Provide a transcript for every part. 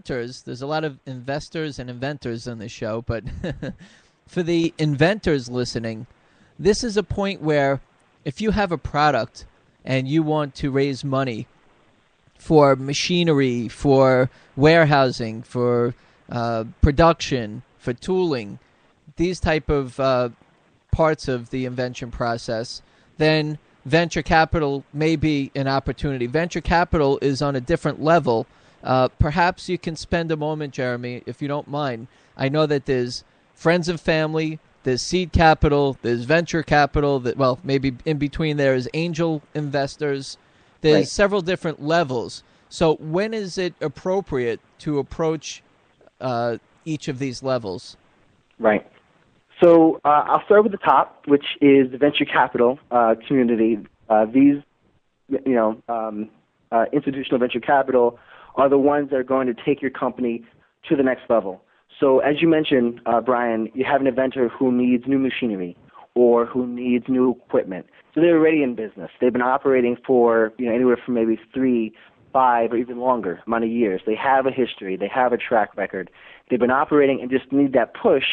There's a lot of investors and inventors on this show, but for the inventors listening, this is a point where if you have a product and you want to raise money for machinery, for warehousing, for production, for tooling, these type of parts of the invention process, then venture capital may be an opportunity. Venture capital is on a different level. Perhaps you can spend a moment, Jeremy, if you don't mind. I know that there's friends and family, there's seed capital, there's venture capital, well, maybe in between there is angel investors. There's Right. several different levels. So when is it appropriate to approach each of these levels? Right. So I'll start with the top, which is the venture capital community. These, institutional venture capital are the ones that are going to take your company to the next level. So as you mentioned, Brian, you have an inventor who needs new machinery or who needs new equipment. So they're already in business. They've been operating for anywhere from maybe 3, 5, or even longer amount of years. They have a history. They have a track record. They've been operating and just need that push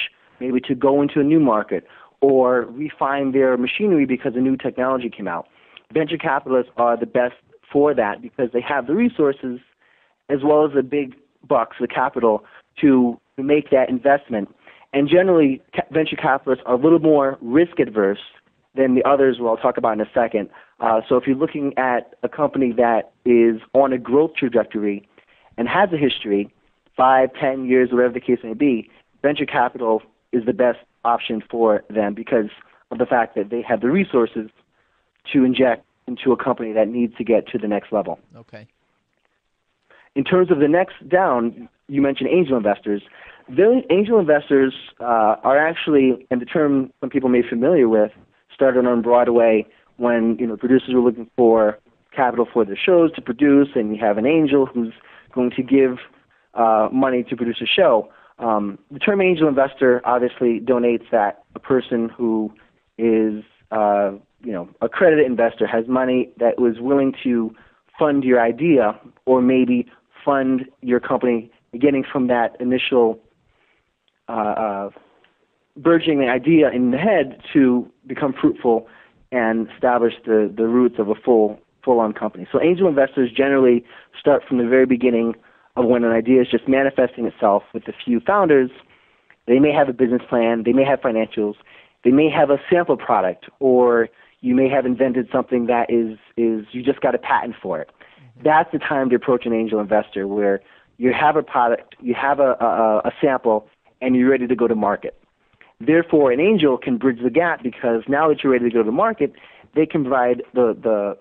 maybe to go into a new market or refine their machinery because a new technology came out. Venture capitalists are the best for that because they have the resources as well as the big bucks, the capital, to make that investment. And generally, venture capitalists are a little more risk adverse than the others, who I'll talk about in a second. So if you're looking at a company that is on a growth trajectory and has a history, 5, 10 years, whatever the case may be, venture capital is the best option for them because of the fact that they have the resources to inject into a company that needs to get to the next level. Okay. In terms of the next down, you mentioned angel investors. The angel investors are actually, and the term some people may be familiar with, started on Broadway when producers were looking for capital for their shows to produce, and you have an angel who's going to give money to produce a show. The term angel investor obviously donates that a person who is a credited investor has money that was willing to fund your idea or maybe fund your company getting from that initial burgeoning the idea in the head to become fruitful and establish the roots of a full-on company. So angel investors generally start from the very beginning of when an idea is just manifesting itself with a few founders. They may have a business plan, they may have financials, they may have a sample product, or you may have invented something that is you just got a patent for it. That's the time to approach an angel investor where you have a product, you have a sample, and you're ready to go to market. Therefore, an angel can bridge the gap because now that you're ready to go to market, they can provide the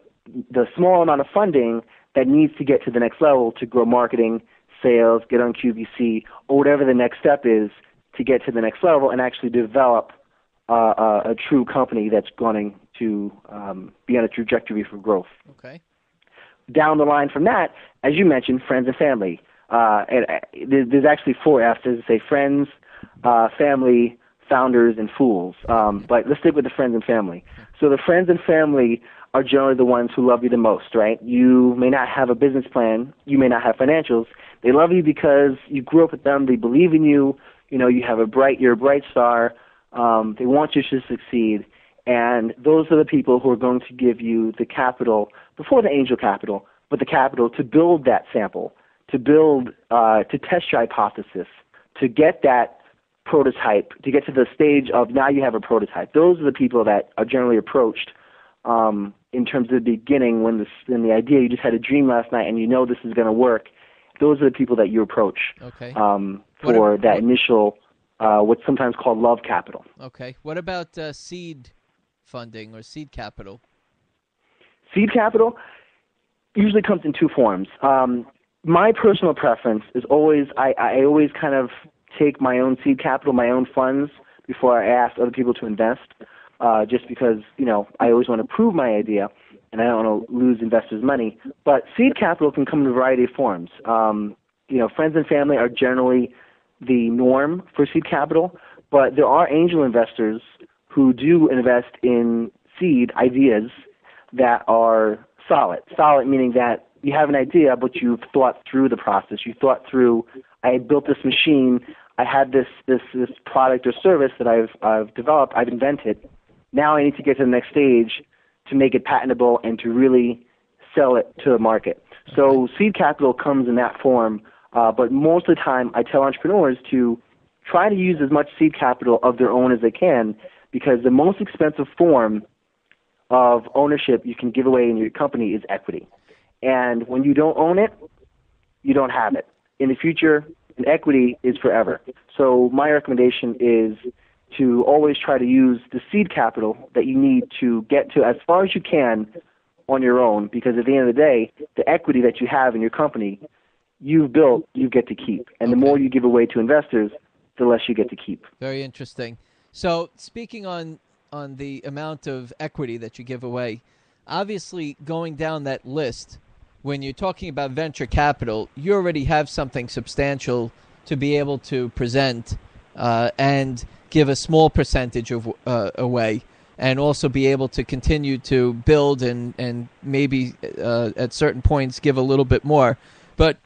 small amount of funding that needs to get to the next level to grow marketing, sales, get on QVC, or whatever the next step is to get to the next level and actually develop a true company that's going to be on a trajectory for growth. Okay. Down the line from that, as you mentioned, friends and family. And there's actually 4 F's. There's friends, family, founders, and fools. But let's stick with the friends and family. So the friends and family are generally the ones who love you the most, right? You may not have a business plan. You may not have financials. They love you because you grew up with them. They believe in you. You're a bright star. They want you to succeed. And those are the people who are going to give you the capital, before the angel capital, but the capital to build that sample, to build, to test your hypothesis, to get that prototype, to get to the stage of now you have a prototype. Those are the people that are generally approached in terms of the beginning when the idea, you just had a dream last night and this is going to work. Those are the people that you approach for that initial, what's sometimes called love capital. Okay. What about seed funding or seed capital? Seed capital usually comes in 2 forms. My personal preference is always, I always kind of take my own seed capital, my own funds, before I ask other people to invest, just because, I always want to prove my idea, and I don't want to lose investors' money. But seed capital can come in a variety of forms. Friends and family are generally the norm for seed capital, but there are angel investors who do invest in seed ideas that are solid. Solid meaning that, you have an idea, but you've thought through the process. You thought through, I built this machine, I had this product or service that I've developed, I've invented. Now I need to get to the next stage to make it patentable and to really sell it to the market. So seed capital comes in that form, but most of the time I tell entrepreneurs to try to use as much seed capital of their own as they can, because the most expensive form of ownership you can give away in your company is equity. And when you don't own it, you don't have it. In the future, an equity is forever. So my recommendation is to always try to use the seed capital that you need to get to as far as you can on your own, because at the end of the day, the equity that you have in your company, you've built, you get to keep. And the more you give away to investors, the less you get to keep. Very interesting. So speaking on the amount of equity that you give away, obviously going down that list, when you're talking about venture capital, you already have something substantial to be able to present and give a small percentage of away, and also be able to continue to build and maybe at certain points give a little bit more. But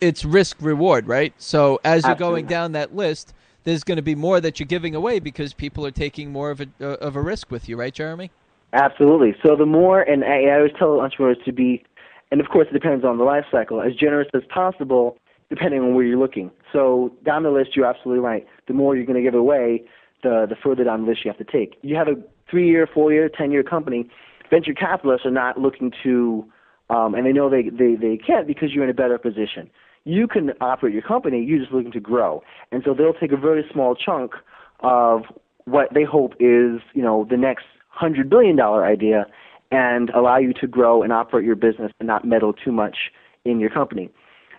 it's risk reward, right? So as you're going down that list, there's going to be more that you're giving away because people are taking more of a risk with you, right, Jeremy? Absolutely. So the more, and I always tell entrepreneurs to be, and of course it depends on the life cycle, as generous as possible depending on where you're looking. So down the list, you're absolutely right. The more you're going to give away, the further down the list you have to take. You have a 3-year, 4-year, 10-year company. Venture capitalists are not looking to, and they know they can't because you're in a better position. You can operate your company, you're just looking to grow. And so they'll take a very small chunk of what they hope is, the next $100 billion idea and allow you to grow and operate your business and not meddle too much in your company.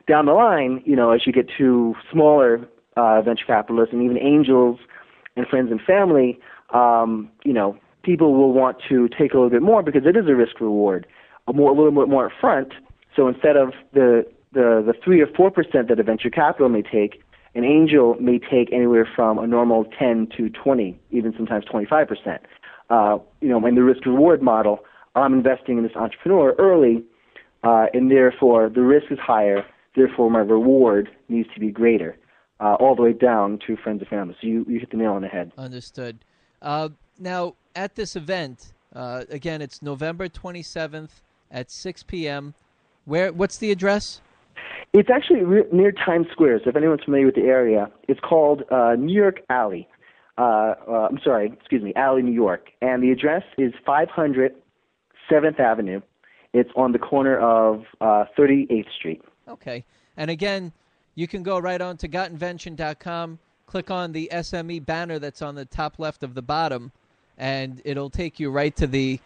Down the line, as you get to smaller venture capitalists and even angels and friends and family, people will want to take a little bit more because it is a risk reward, a little bit more upfront. So instead of the 3 or 4% that a venture capital may take, an angel may take anywhere from a normal 10 to 20, even sometimes 25%. In the risk reward model, I'm investing in this entrepreneur early, and therefore the risk is higher. Therefore, my reward needs to be greater, all the way down to friends and family. So you hit the nail on the head. Understood. Now, at this event, again, it's November 27th at 6 p.m. What's the address? It's actually near Times Square. So if anyone's familiar with the area, it's called New York Alley. Alley, New York. And the address is 500 7th Avenue. It's on the corner of 38th Street. Okay. And again, you can go right on to gotinvention.com, click on the SME banner that's on the top left of the bottom, and it'll take you right to the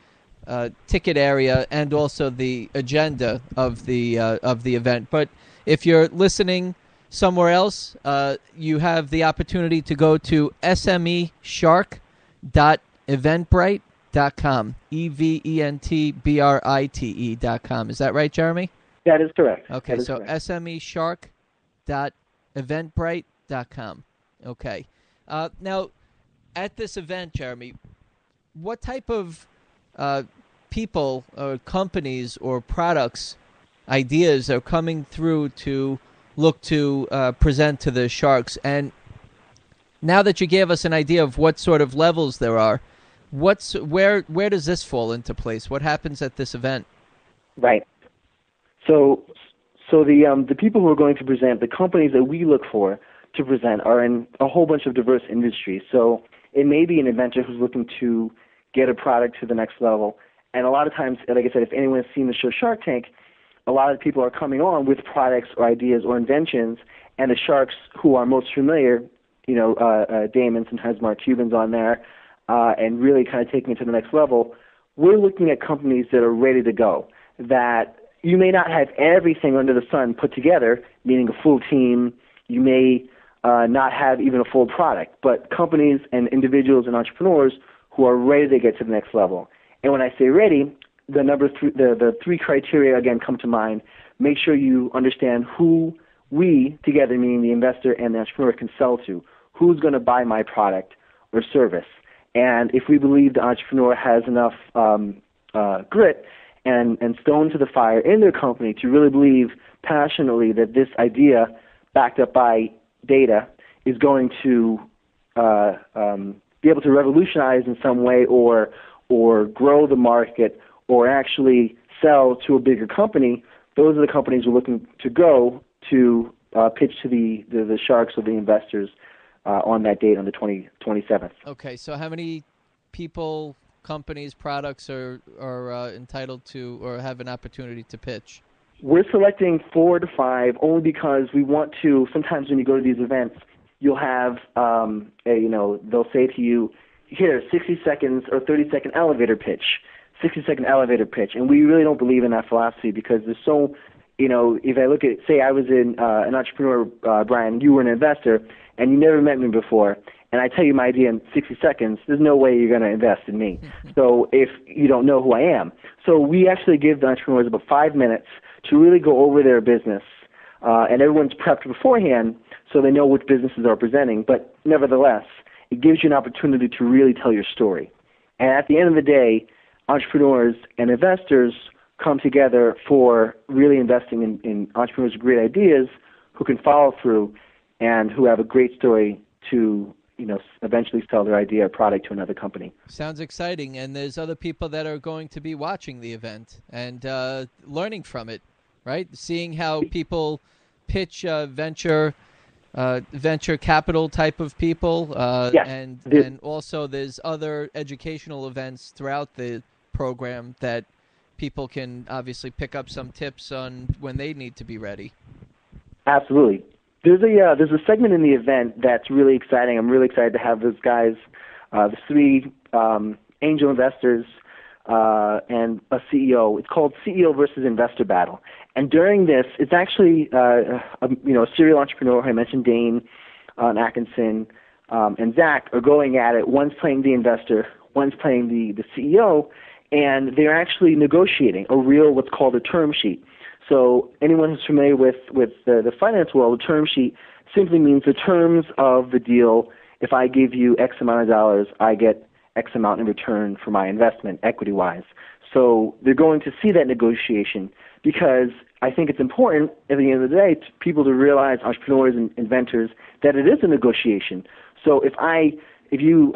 ticket area and also the agenda of the event. But if you're listening somewhere else, you have the opportunity to go to smeshark.eventbrite.com, eventbrite.com. Is that right, Jeremy? That is correct. Okay, so smeshark.eventbrite.com. Okay. Now, at this event, Jeremy, what type of people or companies or products, ideas are coming through to look to present to the Sharks? And now that you gave us an idea of what sort of levels there are, where does this fall into place? What happens at this event? Right. So the people who are going to present, the companies that we look for to present, are in a whole bunch of diverse industries. So it may be an inventor who's looking to get a product to the next level. And a lot of times, like I said, if anyone has seen the show Shark Tank, a lot of people are coming on with products or ideas or inventions, and the sharks who are most familiar, Damon, sometimes Mark Cuban's on there, and really kind of taking it to the next level. We're looking at companies that are ready to go, that you may not have everything under the sun put together, meaning a full team. You may not have even a full product, but companies and individuals and entrepreneurs who are ready to get to the next level. And when I say ready, the 3 criteria again come to mind. Make sure you understand who we together, meaning the investor and the entrepreneur, can sell to. Who's going to buy my product or service? And if we believe the entrepreneur has enough grit and stone to the fire in their company to really believe passionately that this idea, backed up by data, is going to be able to revolutionize in some way or grow the market or actually sell to a bigger company, those are the companies we're looking to go to pitch to the sharks or the investors on that date on the 27th. Okay, so how many people, companies, products are entitled to or have an opportunity to pitch? We're selecting 4 to 5 only because we want to. Sometimes when you go to these events, you'll have they'll say to you, here, 60 seconds or 30-second elevator pitch, 60-second elevator pitch, and we really don't believe in that philosophy because there's so, if I look at, say I was an entrepreneur, Brian, you were an investor, and you never met me before, and I tell you my idea in 60 seconds, there's no way you're going to invest in me. So if you don't know who I am. So we actually give the entrepreneurs about 5 minutes to really go over their business, and everyone's prepped beforehand so they know which businesses are presenting. But nevertheless, it gives you an opportunity to really tell your story. And at the end of the day, entrepreneurs and investors come together for really investing in entrepreneurs with great ideas who can follow through and who have a great story to eventually sell their idea or product to another company. Sounds exciting, and there's other people that are going to be watching the event and learning from it, right? Seeing how people pitch venture capital type of people, yes. and also there's other educational events throughout the program that people can obviously pick up some tips on when they need to be ready. Absolutely. There's a segment in the event that's really exciting. I'm really excited to have those guys, the 3 angel investors and a CEO. It's called CEO versus Investor Battle. And during this, it's actually a serial entrepreneur. I mentioned Dane Atkinson and Zach are going at it. One's playing the investor, one's playing the CEO, and they're actually negotiating a real what's called a term sheet. So anyone who's familiar with the finance world, a term sheet simply means the terms of the deal. If I give you X amount of dollars, I get X amount in return for my investment, equity-wise. So they're going to see that negotiation because I think it's important at the end of the day to people to realize, entrepreneurs and inventors, that it is a negotiation. So if you,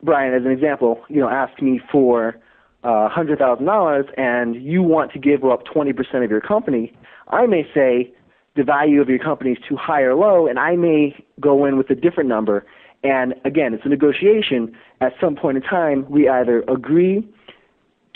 Brian, as an example, ask me for $100,000 and you want to give up 20% of your company, I may say the value of your company is too high or low, and I may go in with a different number. And again, it's a negotiation. At some point in time, we either agree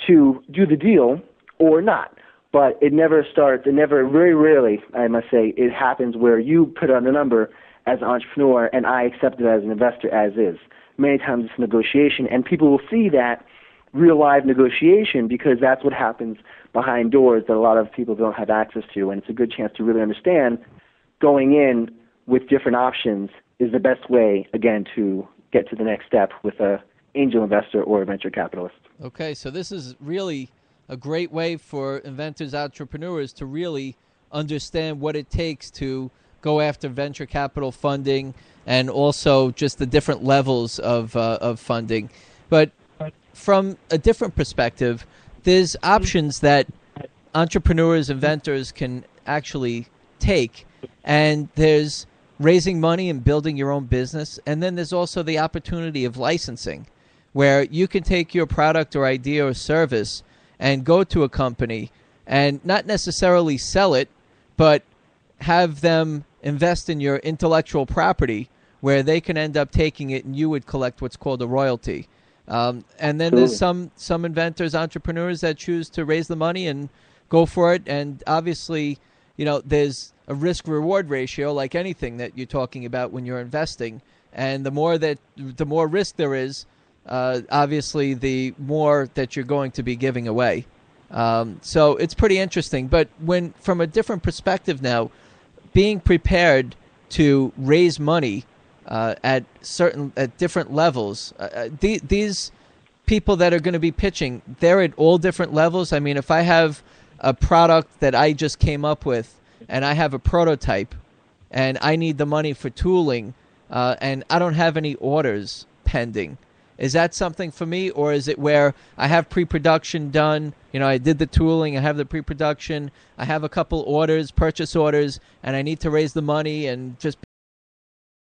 to do the deal or not. But it never starts, very rarely, I must say, it happens where you put on a number as an entrepreneur and I accept it as an investor as is. Many times it's a negotiation, and people will see that real live negotiation because that's what happens behind doors that a lot of people don't have access to, and it's a good chance to really understand going in with different options is the best way, again, to get to the next step with a angel investor or a venture capitalist. Okay, so this is really a great way for inventors, entrepreneurs to really understand what it takes to go after venture capital funding and also just the different levels of funding. But from a different perspective, there's options that entrepreneurs, inventors can actually take, and there's raising money and building your own business, and then there's also the opportunity of licensing, where you can take your product or idea or service and go to a company and not necessarily sell it, but have them invest in your intellectual property where they can end up taking it and you would collect what's called a royalty. And then there's some inventors, entrepreneurs that choose to raise the money and go for it. And obviously, there's a risk-reward ratio like anything that you're talking about when you're investing. And the more risk there is, obviously, the more that you're going to be giving away. So it's pretty interesting. But from a different perspective now, being prepared to raise money at different levels, these people that are going to be pitching, they're at all different levels. I mean, if I have a product that I just came up with and I have a prototype and I need the money for tooling and I don't have any orders pending, Is that something for me, or is it where I have pre-production done? I did the tooling, I have the pre-production, I have a couple orders, purchase orders, and I need to raise the money and just